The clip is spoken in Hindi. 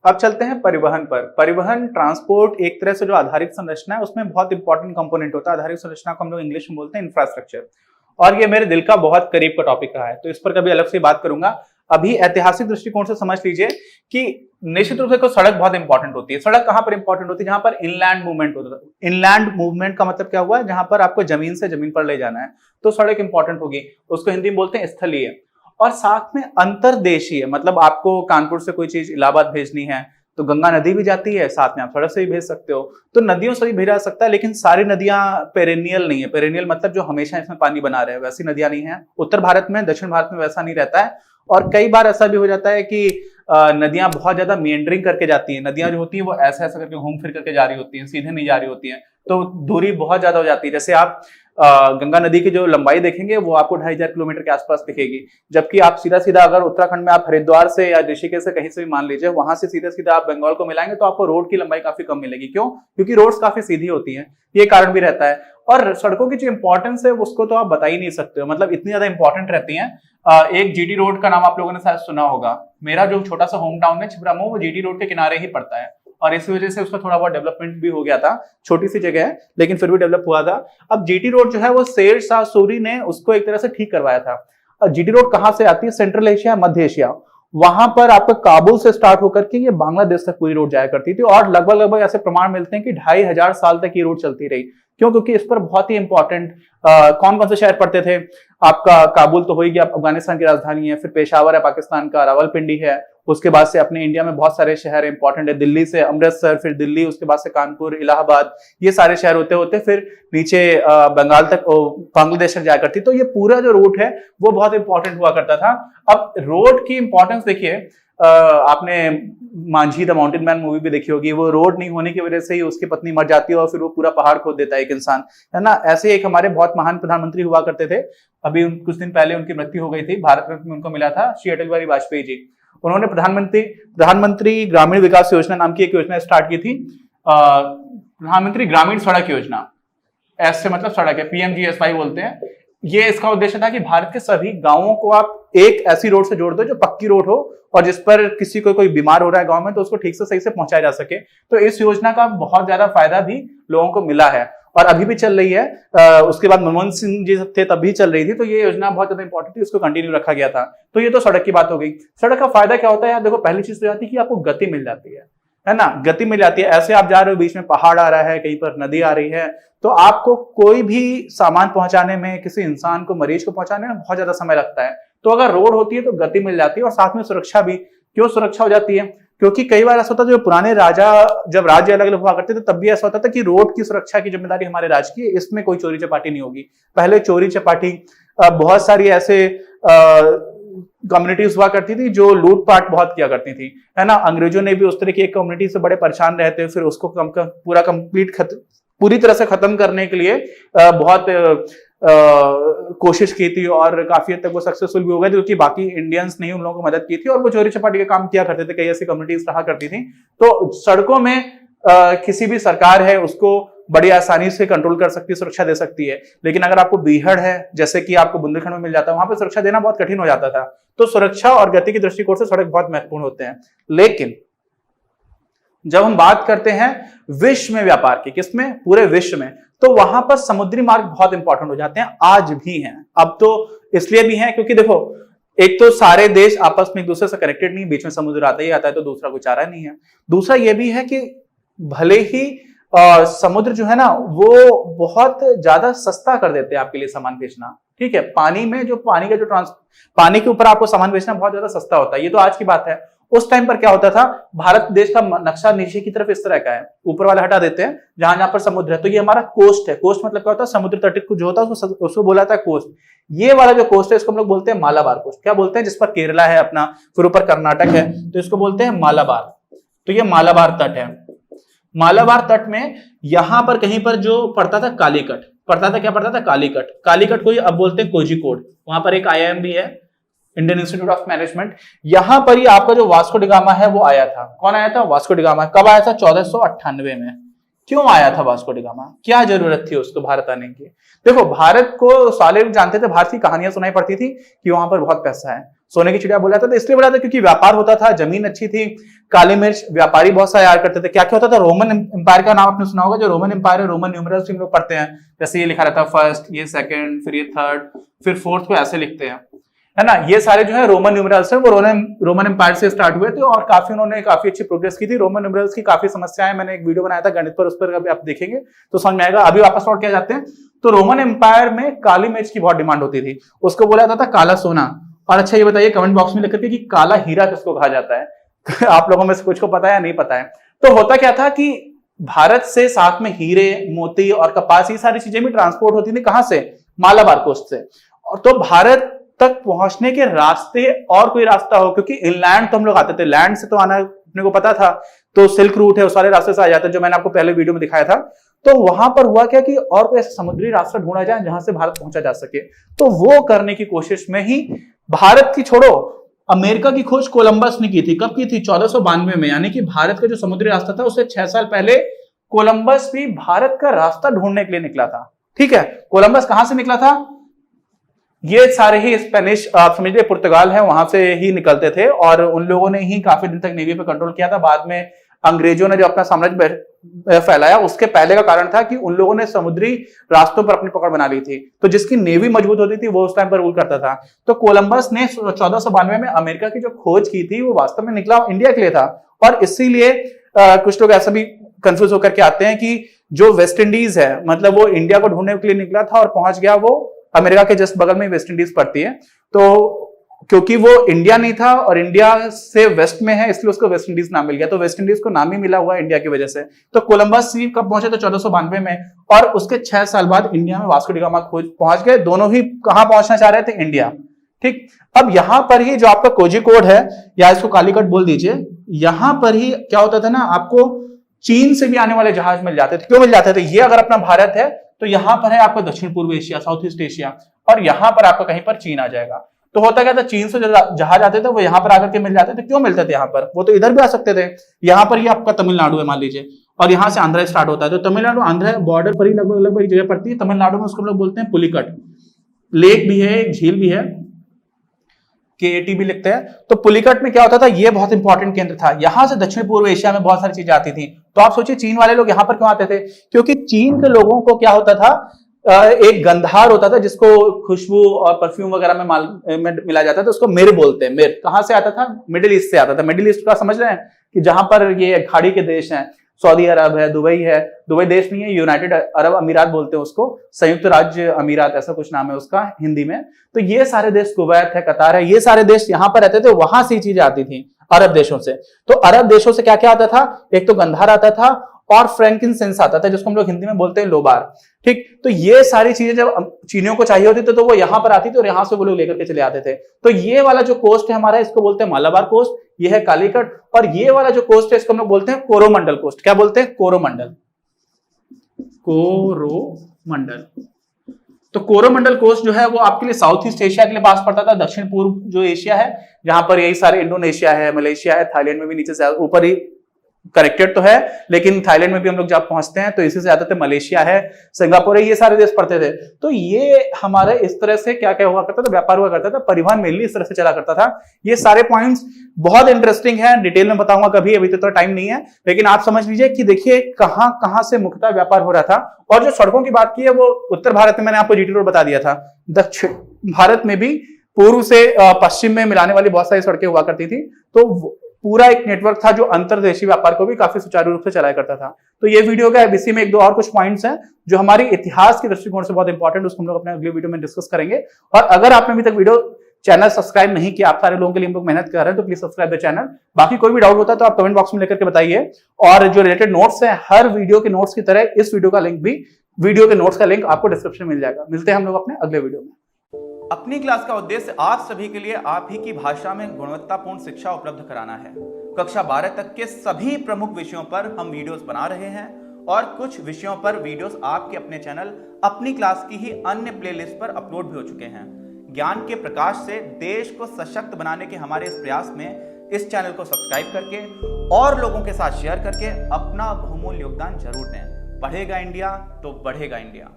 अब चलते हैं परिवहन पर। परिवहन ट्रांसपोर्ट एक तरह से जो आधारिक संरचना है उसमें बहुत इंपॉर्टेंट कंपोनेंट होता है। आधारिक संरचना को हम लोग इंग्लिश में बोलते हैं इंफ्रास्ट्रक्चर, और ये मेरे दिल का बहुत करीब का टॉपिक रहा है, तो इस पर कभी अलग से बात करूंगा। अभी ऐतिहासिक दृष्टिकोण से समझ लीजिए कि निश्चित रूप से सड़क बहुत इंपॉर्टेंट होती है। सड़क कहां पर इंपॉर्टेंट होती है? जहां पर इनलैंड मूवमेंट होता है। इनलैंड मूवमेंट का मतलब क्या हुआ? जहां पर आपको जमीन से जमीन पर ले जाना है तो सड़क इंपॉर्टेंट होगी, उसको हिंदी में बोलते हैं स्थलीय। और साथ में अंतरदेशीय, मतलब आपको कानपुर से कोई चीज इलाहाबाद भेजनी है तो गंगा नदी भी जाती है, साथ में आप सड़क से भी भेज सकते हो। तो नदियों से भी भेजा सकता है, लेकिन सारी नदियां पेरेनियल नहीं है। पेरेनियल मतलब जो हमेशा इसमें पानी बना रहे, वैसी नदियां नहीं है। उत्तर भारत में, दक्षिण भारत में वैसा नहीं रहता है। और कई बार ऐसा भी हो जाता है कि नदियां बहुत ज्यादा मिएंडरिंग करके जाती हैं। नदियां जो होती हैं वो ऐसा ऐसा करके घूम फिर करके जा रही होती हैं, सीधे नहीं जा रही होती हैं, तो दूरी बहुत ज्यादा हो जाती है। जैसे आप गंगा नदी की जो लंबाई देखेंगे वो आपको 2500 किलोमीटर के आसपास दिखेगी, जबकि आप सीधा सीधा अगर उत्तराखंड में आप हरिद्वार से या ऋषिकेश से कहीं से भी मान लीजिए, वहां से सीधा सीधा आप बंगाल को मिलाएंगे तो आपको रोड की लंबाई काफी कम मिलेगी। क्यों? क्योंकि रोड्स काफी सीधी होती हैं, ये कारण भी रहता है। और सड़कों की जो इंपॉर्टेंस है उसको तो आप बता ही नहीं सकते हो, मतलब इतनी ज्यादा इंपॉर्टेंट रहती है। एक जीटी रोड का नाम आप लोगों ने शायद सुना होगा। मेरा जो छोटा सा होम टाउन है छिबरामऊ, वो जीटी रोड के किनारे ही पड़ता है, और इस वजह से उसका थोड़ा बहुत डेवलपमेंट भी हो गया था। छोटी सी जगह है लेकिन फिर भी डेवलप हुआ था। अब जीटी रोड जो है वो शेर शाह सूरी ने उसको एक तरह से ठीक करवाया था। अब जीटी रोड कहां से आती है? सेंट्रल एशिया, मध्य एशिया, वहां पर आपका काबुल से स्टार्ट होकर के ये बांग्लादेश तक पूरी रोड जाया करती थी, और लगभग लगभग ऐसे प्रमाण मिलते हैं कि 2500 साल तक ये रोड चलती रही। क्यों? क्योंकि इस पर बहुत ही इंपॉर्टेंट कौन कौन से शहर पड़ते थे? आपका काबुल तो हो ही गया, अफगानिस्तान की राजधानी है, फिर पेशावर है पाकिस्तान का, रावलपिंडी है, उसके बाद से अपने इंडिया में बहुत सारे शहर इंपॉर्टेंट है, दिल्ली से अमृतसर, फिर दिल्ली, उसके बाद से कानपुर, इलाहाबाद, ये सारे शहर होते होते फिर नीचे बंगाल तक, बांग्लादेश तक जाया करती। तो ये पूरा जो रूट है वो बहुत इंपॉर्टेंट हुआ करता था। अब रोड की इंपॉर्टेंस देखिए, आपने Manjhi the mountain man movie भी देखी होगी। वो रोड नहीं होने की वजह से ही उसकी पत्नी मर जाती है और फिर वो पूरा पहाड़ खोद देता है एक इंसान, है ना। ऐसे एक हमारे बहुत महान प्रधानमंत्री हुआ करते थे, अभी कुछ दिन पहले उनकी मृत्यु हो गई थी, भारत रत्न उनको मिला था, श्री अटल बिहारी वाजपेयी जी। उन्होंने प्रधानमंत्री ग्रामीण विकास योजना नाम की एक योजना स्टार्ट की थी, प्रधानमंत्री ग्रामीण सड़क योजना। एस से मतलब सड़क है, PMGSY बोलते हैं। ये इसका उद्देश्य था कि भारत के सभी गांवों को आप एक ऐसी रोड से जोड़ दो जो पक्की रोड हो, और जिस पर किसी को कोई बीमार हो रहा है गांव में तो उसको ठीक से सही से पहुंचाया जा सके। तो इस योजना का बहुत ज्यादा फायदा भी लोगों को मिला है और अभी भी चल रही है। उसके बाद मनमोहन सिंह जी तब भी चल रही थी, तो ये योजना बहुत ज्यादा इंपॉर्टेंट थी, उसको कंटिन्यू रखा गया था। तो ये तो सड़क की बात हो गई। सड़क का फायदा क्या होता है यार? देखो, पहली चीज तो जाती है कि आपको गति मिल जाती है ना, गति मिल जाती है। ऐसे आप जा रहे हो, बीच में पहाड़ आ रहा है, कहीं पर नदी आ रही है, तो आपको कोई भी सामान पहुंचाने में, किसी इंसान को, मरीज को पहुंचाने में बहुत ज्यादा समय लगता है। तो अगर रोड होती है तो गति मिल जाती है, और साथ में सुरक्षा भी। क्यों सुरक्षा हो जाती है? क्योंकि कई बार ऐसा होता है, जो पुराने राजा, जब राज्य अलग अलग हुआ करते थे तब भी ऐसा होता था कि रोड की सुरक्षा की जिम्मेदारी हमारे राज्य की है, इसमें कोई चोरी चपाटी नहीं होगी। पहले चोरी चपाटी, बहुत सारी ऐसे कम्युनिटीज हुआ करती थी जो लूटपाट बहुत किया करती थी, है ना। अंग्रेजों ने भी उस तरह की एक कम्युनिटी से बड़े परेशान रहते, फिर उसको पूरी तरह से खत्म करने के लिए बहुत कोशिश की थी, और काफी हद तक वो सक्सेसफुल भी हो गए, क्योंकि बाकी इंडियंस ने उन लोगों को मदद की थी और वो चोरी चपाटी का काम किया करते थे। कई ऐसी कम्युनिटीज रहा करती थी। तो सड़कों में किसी भी सरकार है उसको बड़ी आसानी से कंट्रोल कर सकती है, सुरक्षा दे सकती है। लेकिन अगर आपको बीहड़ है, जैसे कि आपको बुंदेलखंड में मिल जाता है, वहां पे सुरक्षा देना बहुत कठिन हो जाता था। तो सुरक्षा और गति की दृष्टिकोण से सड़क बहुत महत्वपूर्ण होते हैं। लेकिन जब हम बात करते हैं विश्व में व्यापार की, किसमें? पूरे विश्व में, तो वहां पर समुद्री मार्ग बहुत इंपॉर्टेंट हो जाते हैं, आज भी हैं। अब तो इसलिए भी हैं क्योंकि देखो, एक तो सारे देश आपस में एक दूसरे से कनेक्टेड नहीं, बीच में समुद्र आता ही आता है, तो दूसरा कोई चारा नहीं है। दूसरा ये भी है कि भले ही समुद्र जो है ना वो बहुत ज्यादा सस्ता कर देते हैं आपके लिए सामान भेजना, ठीक है। पानी में जो पानी के ऊपर आपको सामान भेजना बहुत ज्यादा सस्ता होता है, ये तो आज की बात है। उस टाइम पर क्या होता था, भारत देश का नक्शा नीचे की तरफ इस तरह का है, ऊपर वाला हटा देते हैं, जहां जहां पर समुद्र है तो ये हमारा कोस्ट है। कोस्ट मतलब क्या होता है? समुद्र तट जो होता है उसको बोला जाता है कोस्ट। ये वाला जो कोस्ट है इसको हम लोग बोलते हैं मालाबार कोस्ट। क्या बोलते हैं? जिस पर केरला है अपना, फिर ऊपर कर्नाटक है, तो इसको बोलते हैं मालाबार। तो ये मालाबार तट है। मालाबार तट में यहां पर कहीं पर जो पड़ता था कालीकट पड़ता था, क्या पड़ता था? कालीकट। कालीकट को अब बोलते हैं कोझिकोड। वहां पर एक IIM भी है, इंडियन इंस्टीट्यूट ऑफ मैनेजमेंट। यहां पर ही आपका जो वास्को डी गामा है वो आया था। कौन आया था? Vasco D gamma. कब आया था? 1498 में। क्यों आया था वास्को डी गामा, क्या जरूरत थी उसको भारत आने की? देखो, भारत को साले जानते थे, भारत की कहानियां सुनाई पड़ती थी कि वहां पर बहुत पैसा है, सोने की चिड़िया बोला जाता था। इसलिए बोला था क्योंकि व्यापार होता था, जमीन अच्छी थी, काली मिर्च व्यापारी बहुत सा यार करते थे। क्या क्या होता था, रोमन एम्पायर का नाम आपने सुना होगा। जो रोमन एम्पायर है, रोमन न्यूमरल्स हम लोग पढ़ते हैं, जैसे ये लिखा रहता है फर्स्ट, ये सेकंड, फिर ये थर्ड, फिर फोर्थ को ऐसे लिखते हैं, है ना। ये सारे जो है रोमन न्यूमरल्स है, वो रोमन एम्पायर से स्टार्ट हुए थे और काफी उन्होंने काफी अच्छी प्रोग्रेस की थी। रोमन न्यूमरल्स की काफी समस्याएं, मैंने एक वीडियो बनाया था गणित पर, उस पर अभी आप देखेंगे तो समझ में आएगा। अभी वापस लौट के जाते हैं तो रोमन एम्पायर में काली मिर्च की बहुत डिमांड होती थी, उसको बोला जाता था काला सोना। और अच्छा ये बताइए कमेंट बॉक्स में लिख करके कि काला हीरा किसको कहा जाता है आप लोगों में से कुछ को पता है या नहीं पता है? तो होता क्या था कि भारत से साथ में हीरे, मोती और कपास, ये सारी चीजें भी ट्रांसपोर्ट होती थी। कहां से? मालाबार कोस्ट से। और तो भारत तक पहुंचने के रास्ते और कोई रास्ता हो, क्योंकि इनलैंड तो हम लोग आते थे, लैंड से तो आना अपने को पता था, तो सिल्क रूट है, उस वाले रास्ते से आ जाते, जो मैंने आपको पहले वीडियो में दिखाया था। तो वहां पर हुआ क्या कि और कोई समुद्री रास्ता ढूंढा जाए जहां से भारत पहुंचा जा सके। तो वो करने की कोशिश में ही भारत की छोड़ो, अमेरिका की खोज कोलंबस ने की थी। कब की थी? 1492 में। यानी कि भारत का जो समुद्री रास्ता था उससे 6 साल पहले कोलंबस भी भारत का रास्ता ढूंढने के लिए निकला था। ठीक है, कोलंबस कहां से निकला था? ये सारे ही स्पेनिश, आप समझ लीजिए पुर्तगाल है, वहां से ही निकलते थे और उन लोगों ने ही काफी दिन तक नेवी पे कंट्रोल किया था। बाद में अंग्रेजों ने जो अपना साम्राज्य फैलाया, उसके पहले का कारण था कि उन लोगों ने समुद्री रास्तों पर अपनी पकड़ बना ली थी। तो जिसकी नेवी मजबूत होती थी वो उस टाइम पर रूल करता था। तो कोलंबस ने 1492 में अमेरिका की जो खोज की थी वो वास्तव में निकला इंडिया के लिए था। और इसीलिए कुछ लोग ऐसा भी कंफ्यूज होकर के आते हैं कि जो वेस्ट इंडीज है, मतलब वो इंडिया को ढूंढने के लिए निकला था और पहुंच गया वो अमेरिका के जस्ट बगल में वेस्ट इंडीज पड़ती है। तो क्योंकि वो इंडिया नहीं था और इंडिया से वेस्ट में है, इसलिए उसको वेस्ट इंडीज नाम मिल गया। तो वेस्ट इंडीज को नाम ही मिला हुआ इंडिया की वजह से। तो कोलंबस कब पहुंचे? तो 1492 में, और उसके 6 साल बाद इंडिया में वास्को डी गामा खोज पहुंच गए। दोनों ही कहां पहुंचना चाह रहे थे? इंडिया। ठीक, अब यहां पर ही जो आपका कोझिकोड है, या इसको कालीकट बोल दीजिए, यहां पर ही क्या होता था ना, आपको चीन से भी आने वाले जहाज मिल जाते थे। क्यों मिल जाते थे? ये अगर अपना भारत है तो यहां पर है आपका दक्षिण पूर्व एशिया, साउथ ईस्ट एशिया, और यहां पर आपका कहीं पर चीन आ जाएगा। तो होता क्या था, चीन से जो जहाज आते थे वो यहां पर आकर के मिल जाते थे। क्यों मिलते थे यहां पर? वो तो इधर भी आ सकते थे। यहां पर ही आपका तमिलनाडु है मान लीजिए, और यहां से आंध्र स्टार्ट होता है। तो तमिलनाडु आंध्र बॉर्डर पर ही लगभग एक जगह पड़ती है। तमिलनाडु में उसको हम लोग बोलते हैं पुलिकट। लेक भी है, झील भी है, KAT भी लिखते हैं। तो पुलिकट में क्या होता था, ये बहुत इंपॉर्टेंट केंद्र था। यहां से दक्षिण पूर्व एशिया में बहुत सारी चीजें आती थी। तो आप सोचिए चीन वाले लोग यहां पर क्यों आते थे? क्योंकि चीन के लोगों को क्या होता था, एक गंधार होता था जिसको खुशबू और परफ्यूम वगैरह में मिला जाता था, उसको मिर बोलते हैं। मिर कहां से आता था? मिडिल ईस्ट से आता था। मिडिल ईस्ट का समझ रहे हैं कि जहां पर ये खाड़ी के देश हैं, सऊदी अरब है, दुबई है, दुबई देश नहीं है, यूनाइटेड अरब अमीरात बोलते हैं उसको, संयुक्त राज्य अमीरात ऐसा कुछ नाम है उसका हिंदी में। तो ये सारे देश, कुवैत है, कतार है, ये सारे देश यहाँ पर रहते थे, वहां से चीजें आती थी अरब देशों से। तो अरब देशों से क्या क्या आता था? एक तो गंधार आता था और फ्रैंकिनसेंस आता था, जिसको हम लोग हिंदी में बोलते हैं लोबार। ठीक, तो ये सारी चीजें जब चीनियों को चाहिए होती थी तो वो यहां पर आती थी और यहां से वो लोग लेकर के चले आते थे। तो ये वाला जो कोस्ट है हमारा, इसको बोलते हैं मालाबार कोस्ट, ये है कालीकट। और ये वाला जो कोस्ट है इसको हम लोग बोलते हैं कोरोमंडल कोस्ट। क्या बोलते हैं? कोरोमंडल। कोरोमंडल। तो कोरोमंडल कोस्ट जो है वो आपके लिए साउथ ईस्ट एशिया के लिए पास पड़ता था। दक्षिण पूर्व जो एशिया है, जहां पर यही सारे इंडोनेशिया है, मलेशिया है, थाईलैंड में भी नीचे से ऊपर ही कनेक्टेड तो है, लेकिन थाईलैंड में भी हम लोग जब पहुंचते हैं तो इसी से आते थे, मलेशिया है, सिंगापुर है, ये सारे देश पड़ते थे। तो ये हमारे इस तरह से क्या क्या हुआ करता था, व्यापार हुआ करता था, परिवहन मेनली इस तरह से चला करता था। ये सारे पॉइंट्स बहुत इंटरेस्टिंग है, डिटेल में बताऊंगा कभी, अभी तो टाइम नहीं है, लेकिन आप समझ लीजिए कि देखिए कहां कहां से मुख्यतः व्यापार हो रहा था। और जो सड़कों की बात की है वो उत्तर भारत में मैंने आपको जीटी रोड बता दिया था, दक्षिण भारत में भी पूर्व से पश्चिम में मिलाने वाली बहुत सारी सड़कें हुआ करती थी। तो पूरा एक नेटवर्क था जो अंतरदेशीय व्यापार को भी काफी सुचारू रूप से चलाया करता था। तो ये वीडियो का एबीसी में एक दो और कुछ पॉइंट्स हैं जो हमारी इतिहास के दृष्टिकोण से बहुत इंपॉर्टेंट, उसको हम लोग अपने अगले वीडियो में डिस्कस करेंगे। और अगर आपने अभी तक वीडियो चैनल सब्सक्राइब नहीं किया, आप सारे लोगों के लिए हम लोग मेहनत कर रहे हैं, तो प्लीज सब्सक्राइब द चैनल। बाकी कोई भी डाउट होता है तो आप कमेंट बॉक्स में लेकर के बताइए। और जो रिलेटेड नोट्स हैं, हर वीडियो के नोट्स की तरह इस वीडियो का लिंक भी, वीडियो के नोट्स का लिंक आपको डिस्क्रिप्शन में मिल जाएगा। मिलते हैं हम लोग अपने अगले वीडियो में। अपनी क्लास का उद्देश्य आप सभी के लिए आप ही की भाषा में गुणवत्तापूर्ण शिक्षा उपलब्ध कराना है। कक्षा 12 तक के सभी प्रमुख विषयों पर हम वीडियोस बना रहे हैं और कुछ विषयों पर वीडियोस आपके अपने चैनल अपनी क्लास की ही अन्य प्लेलिस्ट पर अपलोड भी हो चुके हैं। ज्ञान के प्रकाश से देश को सशक्त बनाने के हमारे इस प्रयास में इस चैनल को सब्सक्राइब करके और लोगों के साथ शेयर करके अपना बहुमूल्य योगदान जरूर दें। पढ़ेगा इंडिया तो बढ़ेगा इंडिया।